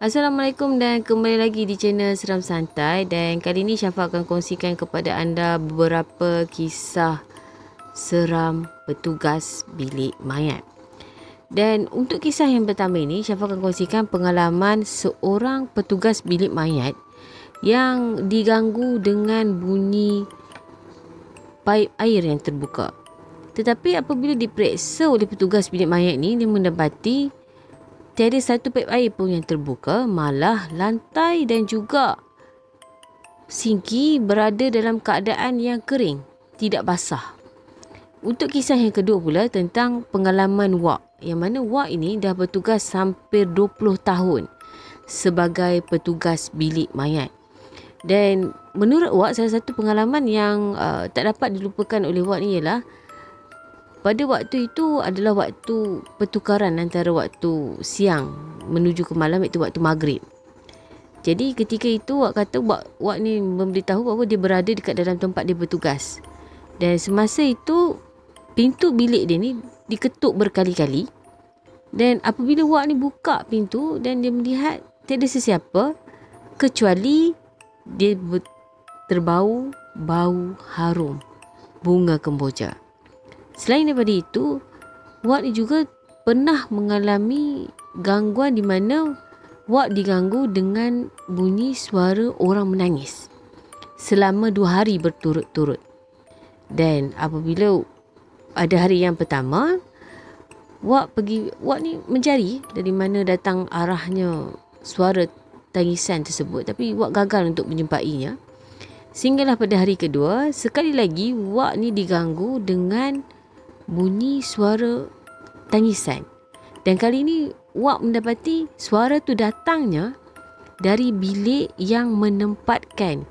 Assalamualaikum dan kembali lagi di channel Seram Santai, dan kali ini Syafa akan kongsikan kepada anda beberapa kisah seram petugas bilik mayat. Dan untuk kisah yang pertama ini, Syafa akan kongsikan pengalaman seorang petugas bilik mayat yang diganggu dengan bunyi paip air yang terbuka. Tetapi apabila diperiksa oleh petugas bilik mayat ni, dia mendapati tiada satu paip air pun yang terbuka, malah lantai dan juga sinki berada dalam keadaan yang kering, tidak basah. Untuk kisah yang kedua pula tentang pengalaman Wak, yang mana Wak ini dah bertugas hampir 20 tahun sebagai petugas bilik mayat. Dan menurut Wak, salah satu pengalaman yang tak dapat dilupakan oleh Wak ni ialah pada waktu itu adalah waktu pertukaran antara waktu siang menuju ke malam, iaitu waktu maghrib. Jadi ketika itu Wak kata Wak ni memberitahu bahawa dia berada dekat dalam tempat dia bertugas. Dan semasa itu pintu bilik dia ni diketuk berkali-kali. Dan apabila Wak ni buka pintu dan dia melihat tiada sesiapa kecuali dia terbau bau harum bunga kemboja. Selain daripada itu, Wak ni juga pernah mengalami gangguan di mana Wak diganggu dengan bunyi suara orang menangis selama 2 hari berturut-turut. Dan apabila ada hari yang pertama, Wak ni mencari dari mana datang arahnya suara tangisan tersebut, tapi Wak gagal untuk menjumpainya. Sehinggalah pada hari kedua, sekali lagi Wak ni diganggu dengan bunyi suara tangisan. Dan kali ini Wak mendapati suara tu datangnya dari bilik yang menempatkan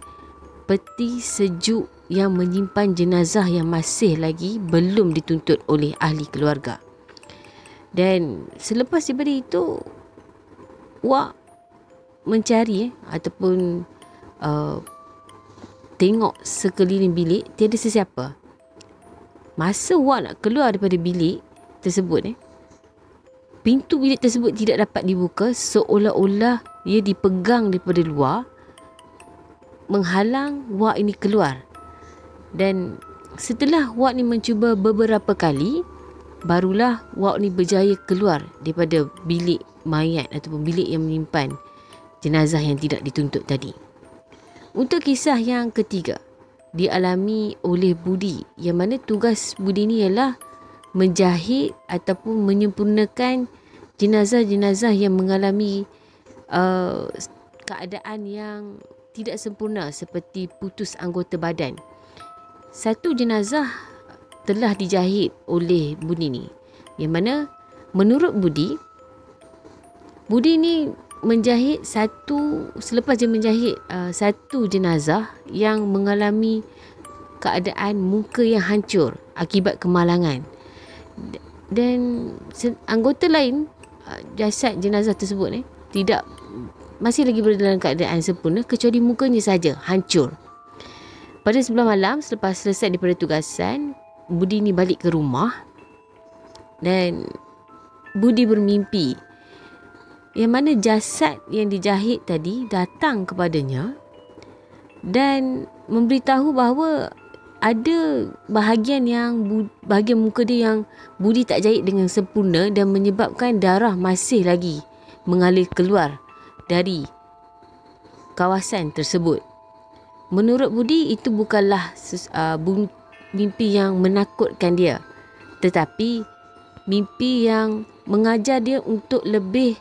peti sejuk yang menyimpan jenazah yang masih lagi belum dituntut oleh ahli keluarga. Dan selepas daripada itu, Wak mencari ataupun tengok sekeliling bilik, tiada sesiapa. Masa Wak nak keluar daripada bilik tersebut, pintu bilik tersebut tidak dapat dibuka, seolah-olah ia dipegang daripada luar, menghalang Wak ini keluar. Dan setelah Wak ni mencuba beberapa kali, barulah Wak ni berjaya keluar daripada bilik mayat ataupun bilik yang menyimpan jenazah yang tidak dituntut tadi. Untuk kisah yang ketiga, dialami oleh Budi, yang mana tugas Budi ni ialah menjahit ataupun menyempurnakan jenazah-jenazah yang mengalami keadaan yang tidak sempurna seperti putus anggota badan. Satu jenazah telah dijahit oleh Budi ni, yang mana menurut Budi ni menjahit selepas dia menjahit satu jenazah yang mengalami keadaan muka yang hancur akibat kemalangan, dan anggota lain jasad jenazah tersebut masih lagi berada dalam keadaan sempurna kecuali mukanya saja hancur. Pada sebelah malam selepas selesai daripada tugasan, Budi ni balik ke rumah dan Budi bermimpi yang mana jasad yang dijahit tadi datang kepadanya dan memberitahu bahawa ada bahagian muka dia yang Budi tak jahit dengan sempurna dan menyebabkan darah masih lagi mengalir keluar dari kawasan tersebut. Menurut Budi, itu bukanlah mimpi yang menakutkan dia, tetapi mimpi yang mengajar dia untuk lebih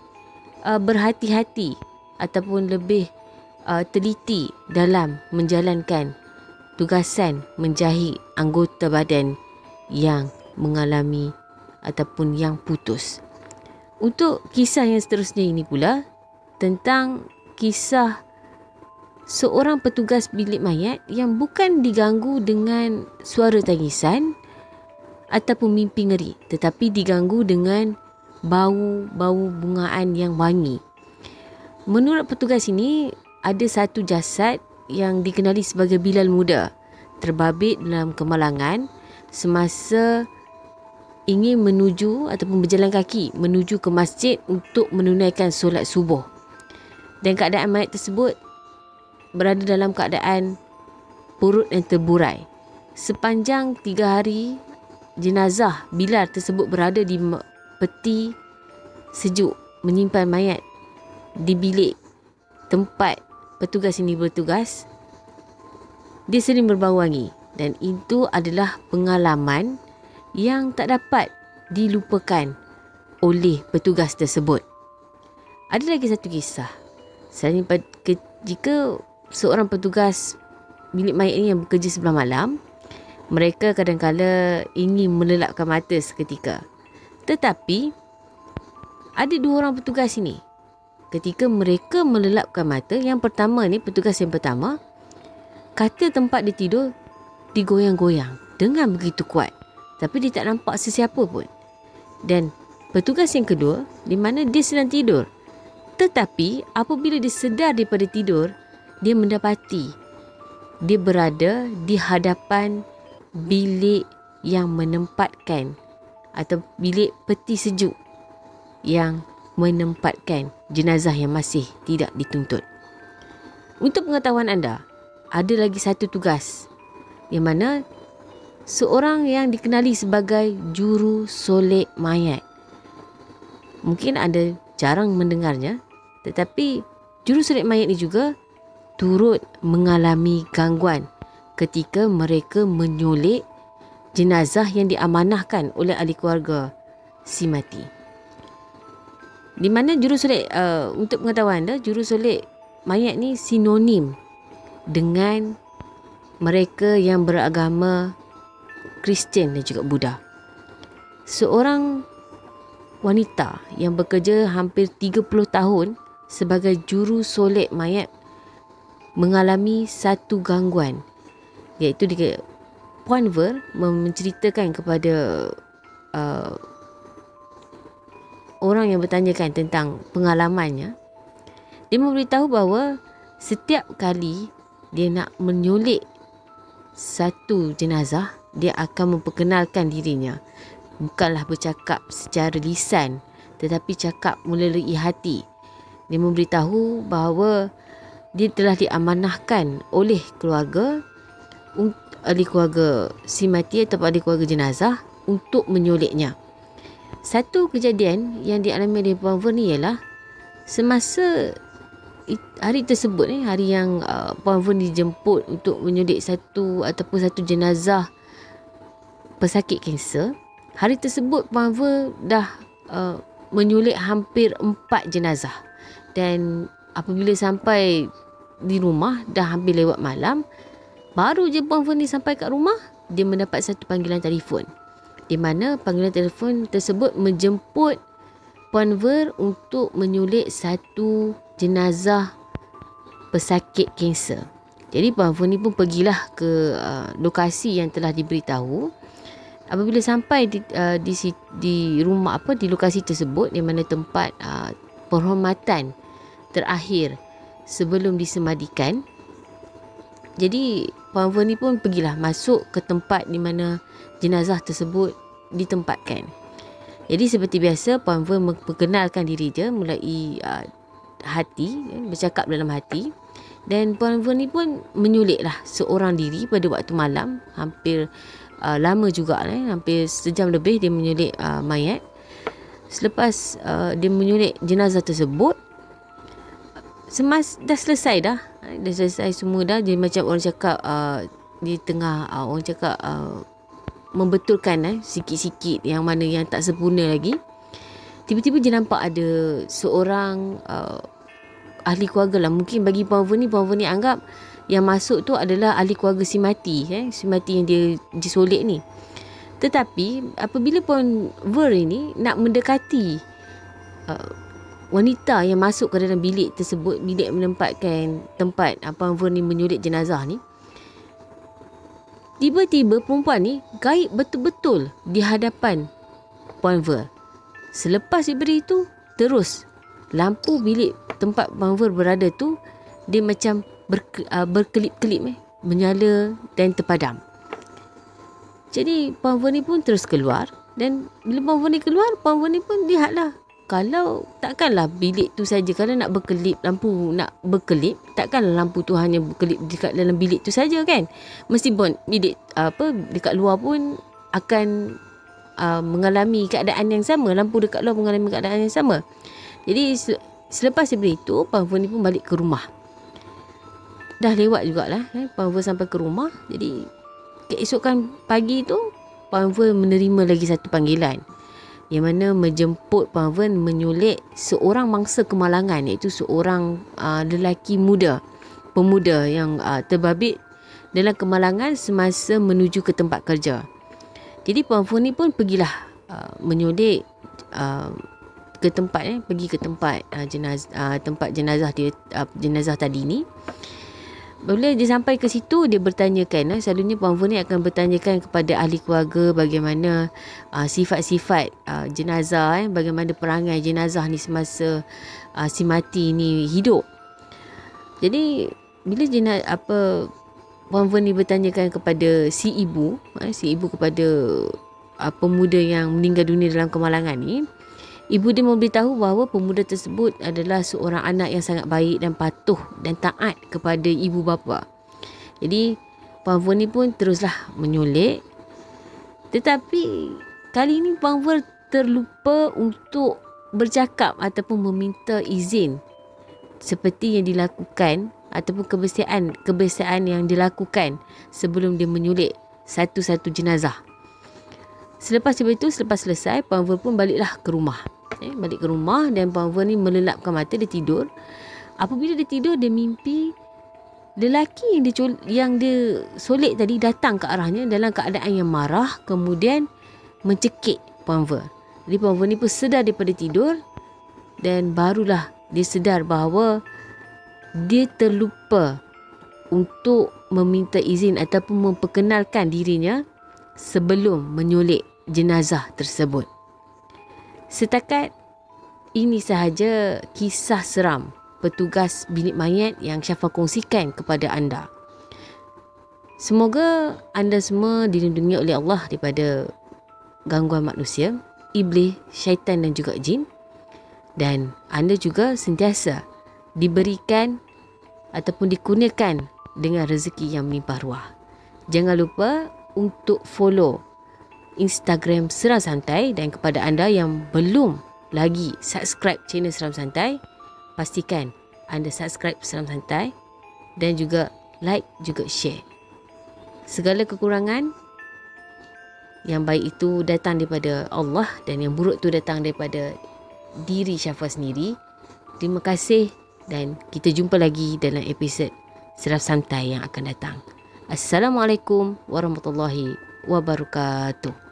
berhati-hati ataupun lebih teliti dalam menjalankan tugasan menjahit anggota badan yang mengalami ataupun yang putus. Untuk kisah yang seterusnya ini pula tentang kisah seorang petugas bilik mayat yang bukan diganggu dengan suara tangisan ataupun mimpi ngeri, tetapi diganggu dengan bau bungaan yang wangi. Menurut petugas ini, ada satu jasad yang dikenali sebagai Bilal muda terbabit dalam kemalangan semasa ingin menuju ataupun berjalan kaki menuju ke masjid untuk menunaikan solat subuh. Dan keadaan mayat tersebut berada dalam keadaan perut yang terburai. Sepanjang 3 hari, jenazah Bilal tersebut berada di peti sejuk menyimpan mayat di bilik tempat petugas ini bertugas. Dia sering berbau wangi dan itu adalah pengalaman yang tak dapat dilupakan oleh petugas tersebut. Ada lagi satu kisah. Selain jika seorang petugas bilik mayat ini yang bekerja sebelah malam, mereka kadang-kala ingin melelapkan mata seketika. Tetapi ada 2 orang petugas ini. Ketika mereka melelapkan mata, yang pertama ni, petugas yang pertama, katil tempat dia tidur digoyang-goyang dengan begitu kuat. Tapi dia tak nampak sesiapa pun. Dan petugas yang kedua, di mana dia sedang tidur. Tetapi apabila dia sedar daripada tidur, dia mendapati dia berada di hadapan bilik yang menempatkan atau bilik peti sejuk yang menempatkan jenazah yang masih tidak dituntut. Untuk pengetahuan anda, ada lagi satu tugas yang mana seorang yang dikenali sebagai juru solek mayat. Mungkin anda jarang mendengarnya, tetapi juru solek mayat ini juga turut mengalami gangguan ketika mereka menyolek jenazah yang diamanahkan oleh ahli keluarga si mati. Di mana juru solek, untuk pengetahuan anda, juru solek mayat ni sinonim dengan mereka yang beragama Kristian dan juga Buddha. Seorang wanita yang bekerja hampir 30 tahun sebagai juru solek mayat mengalami satu gangguan, iaitu Puan Ver menceritakan kepada orang yang bertanyakan tentang pengalamannya. Dia memberitahu bahawa setiap kali dia nak menyolek satu jenazah, dia akan memperkenalkan dirinya. Bukanlah bercakap secara lisan, tetapi cakap melalui hati. Dia memberitahu bahawa dia telah diamanahkan oleh keluarga, ahli keluarga si mati atau ahli keluarga jenazah untuk menyoleknya. Satu kejadian yang dialami oleh Puan Ver ni ialah semasa hari tersebut ni, hari yang Puan Ver dijemput untuk menyolek satu jenazah pesakit kanser. Hari tersebut Puan Ver dah menyolek hampir 4 jenazah. Dan apabila sampai di rumah dah hampir lewat malam, baru je Puan Ver ni sampai kat rumah, dia mendapat satu panggilan telefon, di mana panggilan telefon tersebut menjemput Puan Ver untuk menyolek satu jenazah pesakit kanser. Jadi Puan Ver ni pun pergilah ke lokasi yang telah diberitahu. Apabila sampai di rumah di lokasi tersebut, di mana tempat penghormatan terakhir sebelum disemadikan. Jadi Puan Ver ni pun pergilah masuk ke tempat di mana jenazah tersebut ditempatkan. Jadi seperti biasa, Puan Ver memperkenalkan diri dia melalui hati, bercakap dalam hati. Dan Puan Ver ni pun menyoleklah seorang diri pada waktu malam, hampir lama juga, hampir sejam lebih dia menyolek mayat. Selepas dia menyolek jenazah tersebut, dah selesai semua dah. Dia macam orang cakap di tengah orang cakap membetulkan sikit-sikit yang mana yang tak sempurna lagi. Tiba-tiba dia nampak ada seorang ahli keluarga lah. Mungkin bagi Puan Ver ni anggap yang masuk tu adalah ahli keluarga si mati, si mati yang dia disolek ni. Tetapi apabila Puan Ver ini nak mendekati wanita yang masuk ke dalam bilik tersebut, bilik menempatkan tempat Puan Ver ni menyolek jenazah ni, tiba-tiba perempuan ni gaib betul-betul di hadapan Puan Ver. Selepas daripada itu, terus lampu bilik tempat Puan Ver berada tu, dia macam berkelip-kelip, menyala dan terpadam. Jadi Puan Ver ni pun terus keluar. Dan bila Puan Ver ni keluar, Puan Ver ni pun lihatlah kalau takkanlah bilik tu saja, kalau nak berkelip, lampu nak berkelip, takkanlah lampu tu hanya berkelip dekat dalam bilik tu saja kan. Mesti pun bilik dekat luar pun akan mengalami keadaan yang sama. Lampu dekat luar mengalami keadaan yang sama. Jadi selepas daripada itu, Puan Fu ni pun balik ke rumah. Dah lewat jugalah Puan Fu sampai ke rumah. Jadi keesokan pagi tu Puan Fu menerima lagi satu panggilan, yang mana menjemput Puan Fu menyulik seorang mangsa kemalangan, iaitu seorang lelaki pemuda yang terbabit dalam kemalangan semasa menuju ke tempat kerja. Jadi Puan Fu ni pun pergilah menyulik ke tempat pergi ke tempat jenazah tadi ni. Bila dia sampai ke situ, dia bertanyakan, selalunya Puan Fu ni akan bertanyakan kepada ahli keluarga bagaimana sifat-sifat jenazah, bagaimana perangai jenazah ni semasa si mati ni hidup. Jadi bila Puan Fu ni bertanyakan kepada si ibu kepada pemuda yang meninggal dunia dalam kemalangan ni, ibu dia memberitahu bahawa pemuda tersebut adalah seorang anak yang sangat baik dan patuh dan taat kepada ibu bapa. Jadi Puan Fu ni pun teruslah menyulik. Tetapi kali ini Puan Fu terlupa untuk bercakap ataupun meminta izin seperti yang dilakukan ataupun kebiasaan yang dilakukan sebelum dia menyulik satu-satu jenazah. Selepas selesai, Puan Fu pun baliklah ke rumah. Balik ke rumah dan Puan Fu ni melelapkan mata, dia tidur. Apabila dia tidur, dia mimpi lelaki yang dia solik tadi datang ke arahnya dalam keadaan yang marah, kemudian mencekik Puan Fu. Jadi Puan Fu ni pun sedar daripada tidur dan barulah dia sedar bahawa dia terlupa untuk meminta izin ataupun memperkenalkan dirinya sebelum menyulik jenazah tersebut. Setakat ini sahaja kisah seram petugas bilik mayat yang Syafa kongsikan kepada anda. Semoga anda semua dilindungi oleh Allah daripada gangguan manusia, iblis, syaitan dan juga jin. Dan anda juga sentiasa diberikan ataupun dikurniakan dengan rezeki yang melimpah ruah. Jangan lupa untuk follow Instagram Seram Santai, dan kepada anda yang belum lagi subscribe channel Seram Santai, pastikan anda subscribe Seram Santai dan juga like, juga share. Segala kekurangan yang baik itu datang daripada Allah dan yang buruk itu datang daripada diri Syafa sendiri. Terima kasih dan kita jumpa lagi dalam episod Seram Santai yang akan datang. Assalamualaikum warahmatullahi wabarakatuh.